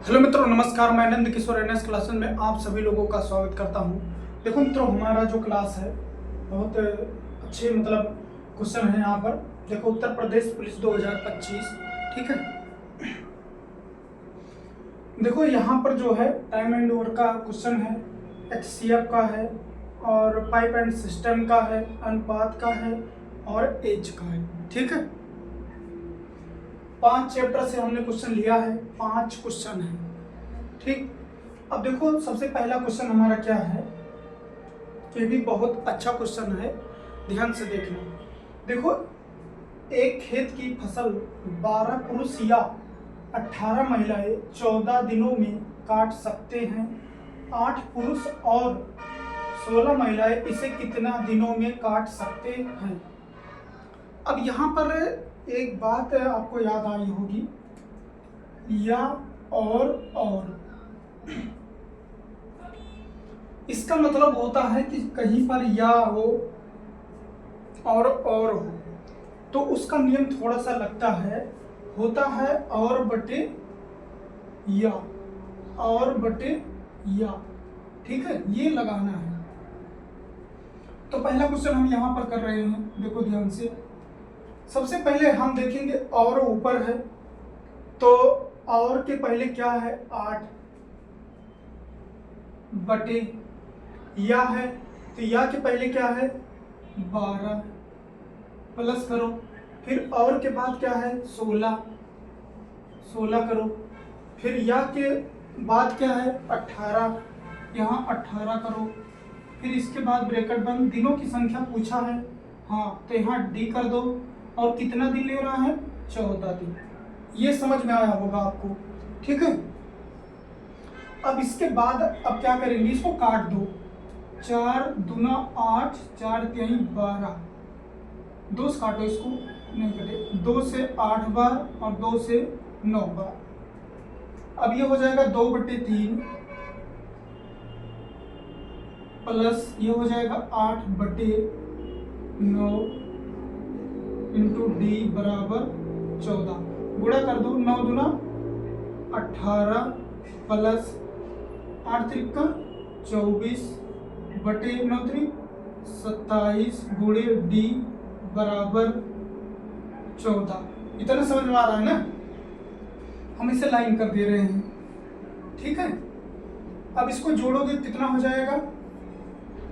Hello मित्रों, नमस्कार। मैं नंद किशोर एनएस क्लासेस में आप सभी लोगों का स्वागत करता हूं। देखो मित्रों, हमारा जो क्लास है बहुत अच्छे क्वेश्चन है यहाँ पर। देखो, उत्तर प्रदेश पुलिस 2025, ठीक है। देखो यहाँ पर जो है टाइम एंड ओवर का क्वेश्चन है, एचसीएफ का है और पाइप एंड सिस्टम का है, अनुपात का है और एज का है, ठीक है। 5 चैप्टर से हमने क्वेश्चन लिया है, 5 क्वेश्चन है, ठीक। अब देखो, सबसे पहला क्वेश्चन हमारा क्या है, ये भी बहुत अच्छा क्वेश्चन है, ध्यान से देखना। देखो, एक खेत की फसल 12 पुरुष या 18 महिलाएं 14 दिनों में काट सकते हैं। 8 पुरुष और 16 महिलाएं इसे कितना दिनों में काट सकते हैं। अब यहाँ पर एक बात आपको याद आई होगी, या और इसका मतलब होता है कि कहीं पर या हो और हो, तो उसका नियम थोड़ा सा लगता है, होता है और बटे या, और बटे या, ठीक है, ये लगाना है। तो पहला क्वेश्चन हम यहां पर कर रहे हैं, देखो ध्यान से। सबसे पहले हम देखेंगे और ऊपर है, तो और के पहले क्या है, 8 बटे या है, तो या के पहले क्या है, 12 प्लस करो, फिर और के बाद क्या है, 16 करो, फिर या के बाद क्या है, 18, यहाँ 18 करो, फिर इसके बाद ब्रैकेट बंद, दिनों की संख्या पूछा है, हाँ, तो यहाँ डी कर दो, और कितना दिन ले रहा है, 14 दिन। ये समझ में आया होगा आपको, ठीक है। अब इसके बाद अब क्या करेंगे, इसको काट दो, 4 दूना 8, 4 तिहाई 12, 2 से काटो, इसको नहीं कटे, 2 से 8 बार और 2 से 9 बार। अब ये हो जाएगा 2/3 प्लस ये हो जाएगा 8/9 इंटू डी बराबर 14, गुणा कर दो, 9 दूना 18 प्लस 8 त्रिका 24 बटे 9 त्रिक 27 गुणे डी बराबर 14। इतना समझ में आ रहा है ना, हम इसे लाइन कर दे रहे हैं, ठीक है। अब इसको जोड़ोगे कितना हो जाएगा,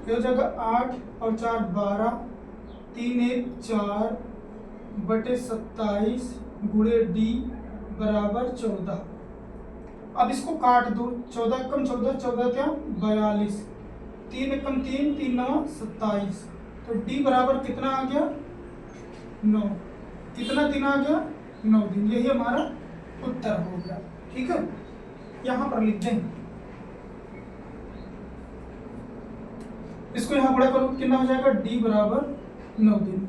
ये हो जाएगा 8 और 4 12, 3 1 4 बटे 27 गुणे डी बराबर 14। अब इसको काट दो, 14 कम 14, 14 क्या 42, 3 कम 3, 3 9 27, तो डी बराबर कितना आ गया, 9। कितना दिन आ गया, 9 दिन। यही हमारा उत्तर हो गया, ठीक है। यहां पर लिख दें, इसको यहां गुणा करो, कितना हो जाएगा, डी बराबर 9 दिन।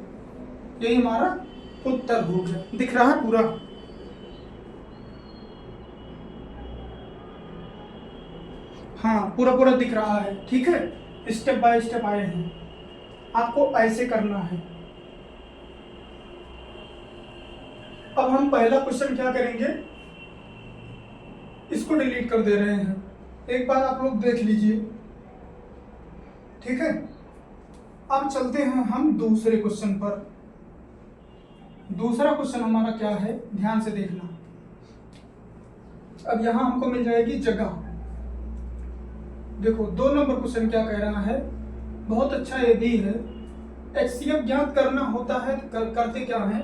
यही हमारा उत्तर हो गया। दिख रहा है पूरा, हाँ, पूरा पूरा दिख रहा है, ठीक है। स्टेप बाय स्टेप आए हैं, आपको ऐसे करना है। अब हम पहला क्वेश्चन क्या करेंगे, इसको डिलीट कर दे रहे हैं, एक बार आप लोग देख लीजिए, ठीक है। अब चलते हैं हम दूसरे क्वेश्चन पर। दूसरा क्वेश्चन हमारा क्या है, ध्यान से देखना। अब यहां हमको मिल जाएगी जगह। देखो 2 नंबर क्वेश्चन क्या कह रहा है, बहुत अच्छा ये भी है। एचसीएफ ज्ञात करना होता है, करते क्या है,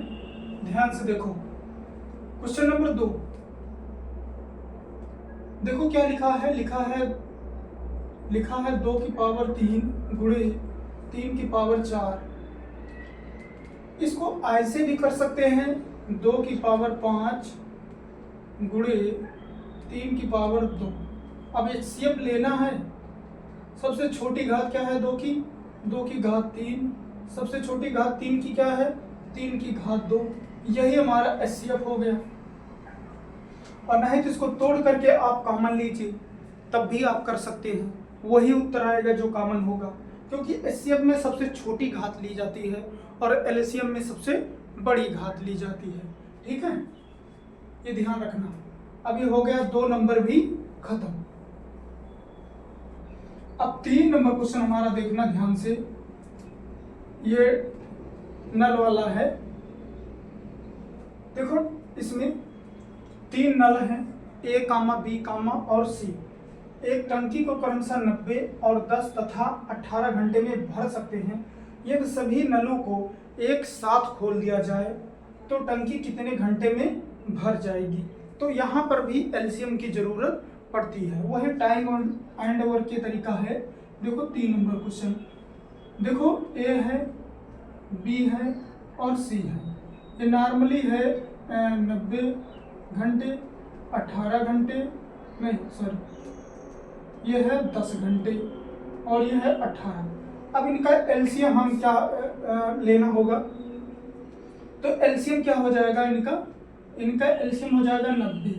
ध्यान से देखो। क्वेश्चन नंबर 2, देखो क्या लिखा है, लिखा है 2 की पावर 3 गुणे 3 की पावर 4। इसको ऐसे भी कर सकते हैं, 2 की पावर 5 गुणे 3 की पावर 2। अब एचसीएफ लेना है, सबसे छोटी घात क्या है, 2 की घात 3, सबसे छोटी घात 3 की क्या है, 3 की घात 2। यही हमारा एचसीएफ हो गया। और नहीं तो इसको तोड़ करके आप कॉमन लीजिए, तब भी आप कर सकते हैं, वही उत्तर आएगा जो कॉमन होगा, क्योंकि एचसीएफ में सबसे छोटी घात ली जाती है और एलसीएम में सबसे बड़ी घात ली जाती है, ठीक है, ये ध्यान रखना। अब ये हो गया 2 नंबर भी खत्म। अब 3 नंबर क्वेश्चन हमारा देखना ध्यान से, ये नल वाला है। देखो इसमें 3 नल हैं, ए कामा बी कामा और सी। एक टंकी को क्रमशः 90 और 10 तथा 18 घंटे में भर सकते हैं। यदि सभी नलों को एक साथ खोल दिया जाए तो टंकी कितने घंटे में भर जाएगी। तो यहाँ पर भी एलसीएम की जरूरत पड़ती है, वह टाइम एंड वर्क के तरीका है। देखो 3 नंबर क्वेश्चन, देखो ए है, बी है और सी है। ये नॉर्मली है 90 घंटे, 18 घंटे, नहीं सॉरी ये है 10 घंटे और ये है 18। अब इनका एलसीएम हम क्या लेना होगा, तो एलसीएम क्या हो जाएगा इनका एलसीएम हो जाएगा 90।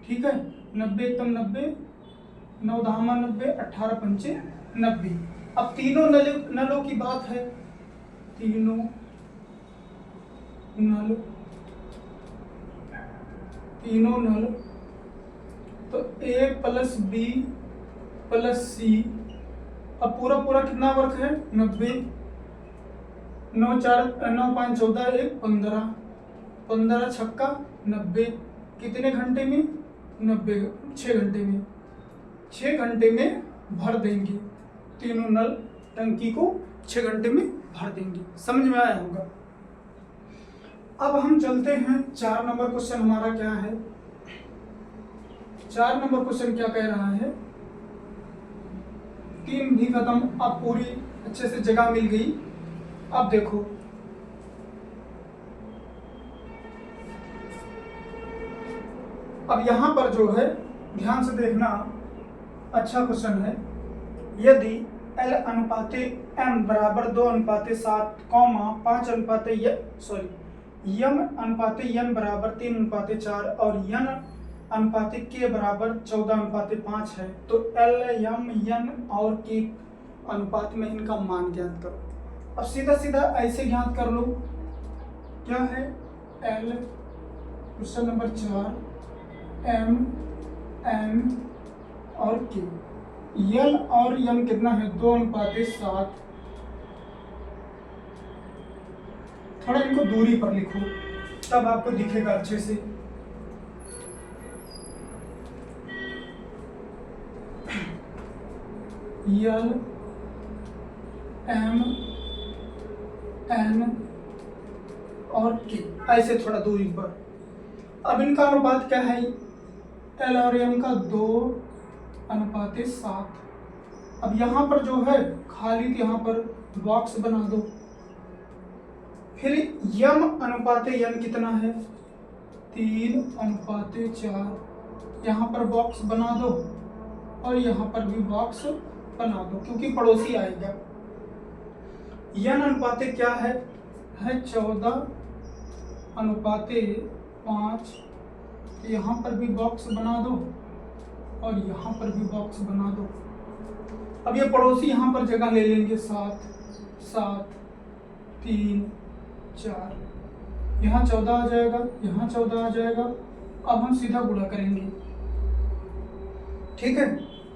ठीक है, 90 एकदम 90, 9 धामा 90, 18 पंचे 90। अब तीनों नलों की बात है, तीनों नल तो ए प्लस बी प्लस सी। अब पूरा पूरा कितना वर्क है 90, 9 5 14 1 15, 15 छक्का 90, कितने घंटे में 90, 6 घंटे में, 6 घंटे में भर देंगे। तीनों नल टंकी को 6 घंटे में भर देंगे। समझ में आया होगा। अब हम चलते हैं 4 नंबर क्वेश्चन हमारा क्या है। 4 नंबर क्वेश्चन क्या कह रहा है, 3 भी खत्म, अब पूरी अच्छे से जगह मिल गई। अब देखो अब यहां पर जो है ध्यान से देखना, अच्छा क्वेश्चन है। यदि L अनुपाते M बराबर 2 अनुपाते 7, 5 अनुपाते यम अनुपाते n बराबर 3 अनुपाते 4 और n अनुपाते k बराबर 14 अनुपाते 5 है, तो L, M, n और k अनुपात में इनका मान ज्ञात करो। अब सीधा सीधा ऐसे ज्ञात कर लो, क्या है L question number 4, M, N और K। L और M कितना है 2 अनुपाते 7। थोड़ा इनको दूरी पर लिखो तब आपको दिखेगा अच्छे से। L, M, N और K ऐसे थोड़ा दूरी पर। अब इनका अनुपात क्या है, L और M का 2 अनुपाते 7। अब यहाँ पर जो है खाली यहाँ पर बॉक्स बना दो। फिर यम अनुपाते n कितना है 3 अनुपाते 4, यहाँ पर बॉक्स बना दो और यहाँ पर भी बॉक्स बना दो क्योंकि पड़ोसी आएगा। n अनुपाते क्या है 14 अनुपाते 5, यहाँ पर भी बॉक्स बना दो और यहाँ पर भी बॉक्स बना दो। अब ये पड़ोसी यहाँ पर जगह ले लेंगे 7 7 3 4, यहाँ 14 आ जाएगा, यहाँ 14 आ जाएगा। अब हम सीधा गुणा करेंगे, ठीक है,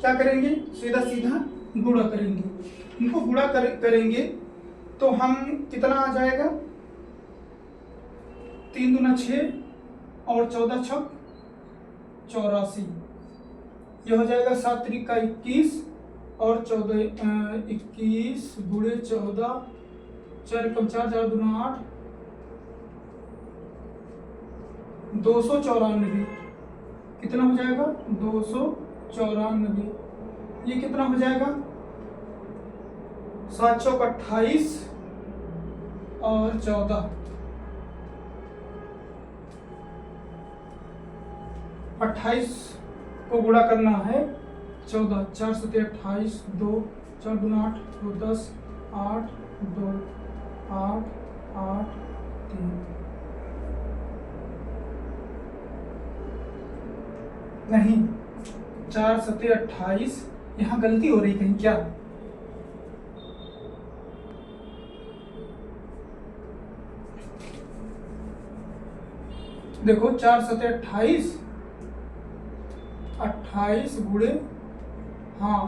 क्या करेंगे सीधा सीधा गुणा करेंगे। इनको गुणा करेंगे तो हम कितना आ जाएगा 3 दूना 6 और 14 छक 84, ये हो जाएगा 7 त्रिक का 21 और 21 गुणे 14, 4 कम 4 4 दूना 8, 294। कितना हो जाएगा 294। ये कितना हो जाएगा 7 चौक 28 और 14, 28 को गुणा करना है 14, 4 7 28, 2 4 दूना 8, 2 10, 8 2 8 8 3। नहीं 4 7 28, यहाँ गलती हो रही कहीं क्या, देखो 4 7 28 28 गुणे, हाँ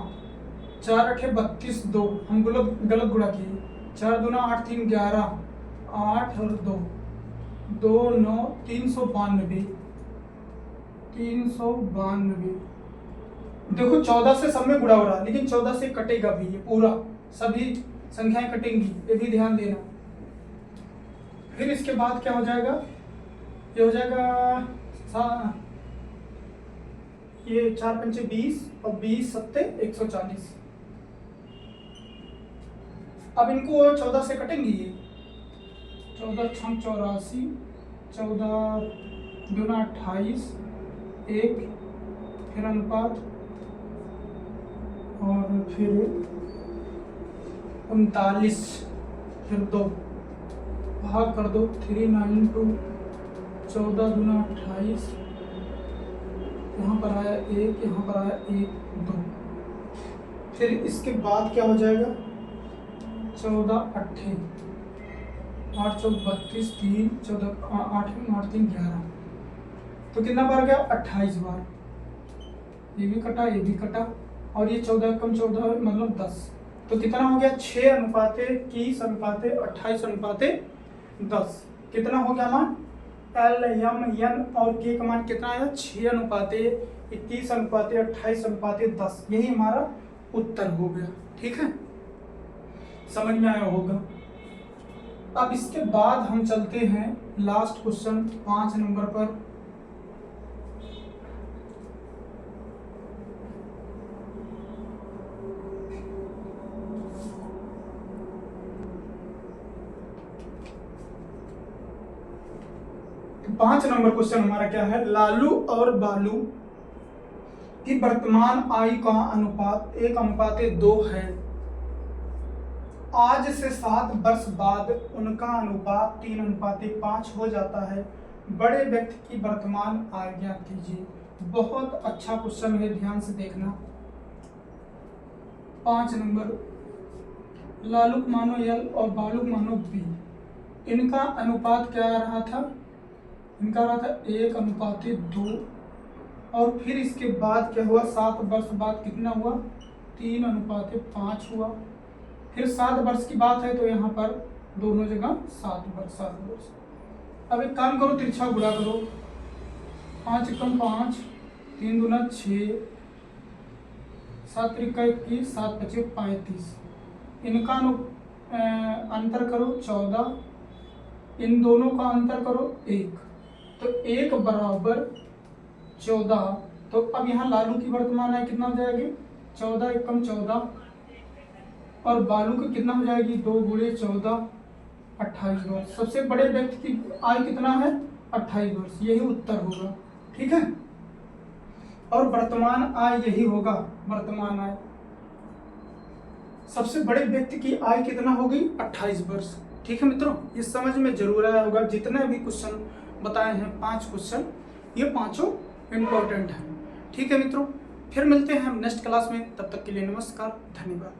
4 8 32, 2 हम गलत गुणा किए। 4 दूना 8 3 11, 8 और 2 2 9 392, 392। देखो 14 से सब में गुणा हो रहा है, लेकिन 14 से कटेगा भी ये पूरा, सभी संख्याएं कटेंगी, ये भी ध्यान देना। फिर इसके बाद क्या हो जाएगा, ये हो जाएगा ये 4 पंचे 20 और 20 सत्ते 140। अब इनको 14 से कटेंगे ये, 14 6 84, 14 दूना 28, 1 फिर अनुपात और फिर 39, फिर 2 भाग कर दो, 392, 14 दूना 28, यहाँ पर आया 1, यहाँ पर आया 1 2। फिर इसके बाद क्या हो जाएगा, 14 8 8 4 32, 3 14 8 8 3 11, तो कितना बार गया, 28 बार। ये भी कटा, ये भी कटा, और ये 14 कम 14 मतलब 10, तो कितना हो गया, 6 अनुपाते 21 अनुपाते 28 अनुपाते 10। कितना हो गया मान, एल एम एन और के का मान कितना आया, 6 अनुपाते 21 अनुपाते 28 अनुपाते 10। यही हमारा उत्तर हो गया। ठीक है, समझ में आया होगा। अब इसके बाद हम चलते हैं लास्ट क्वेश्चन 5 नंबर पर। पांच नंबर क्वेश्चन हमारा क्या है, लालू और बालू की वर्तमान आयु का अनुपात 1:2 है। आज से 7 वर्ष बाद उनका अनुपात 3:5 हो जाता है। बड़े व्यक्ति की वर्तमान आयु ज्ञात कीजिए। बहुत अच्छा क्वेश्चन है, ध्यान से देखना। 5 नंबर, लालू मानो L और बालू मानो B, इनका अनुपात क्या रहा था, इनका रहा था 1:2। और फिर इसके बाद क्या हुआ, 7 वर्ष बाद कितना हुआ, 3:5 हुआ। फिर 7 वर्ष की बात है तो यहाँ पर दोनों जगह 7 वर्ष। अब एक काम करो, तिरछा गुणा करो, 5 एकम 5, 3 दूना 6, 7 त्रिका 21, 7 पचे 35। इनका अंतर करो 14, इन दोनों का अंतर करो 1, तो 1 बराबर 14। तो अब यहाँ लालू की वर्तमान आयु कितना हो जाएगी, 14 एकम 14, और बालू की कितना हो जाएगी, 2 गुणे 14 28 वर्ष। सबसे बड़े व्यक्ति की आयु कितना है, 28 वर्ष। यही उत्तर होगा। ठीक है, और वर्तमान आयु यही होगा, वर्तमान आयु। सबसे बड़े व्यक्ति की आयु कितना होगी, 28 वर्ष। ठीक है मित्रों, ये समझ में जरूर आया होगा। जितने भी क्वेश्चन बताए हैं 5 क्वेश्चन, ये पांचों इंपॉर्टेंट हैं। ठीक है मित्रों, फिर मिलते हैं हम नेक्स्ट क्लास में। तब तक के लिए नमस्कार, धन्यवाद।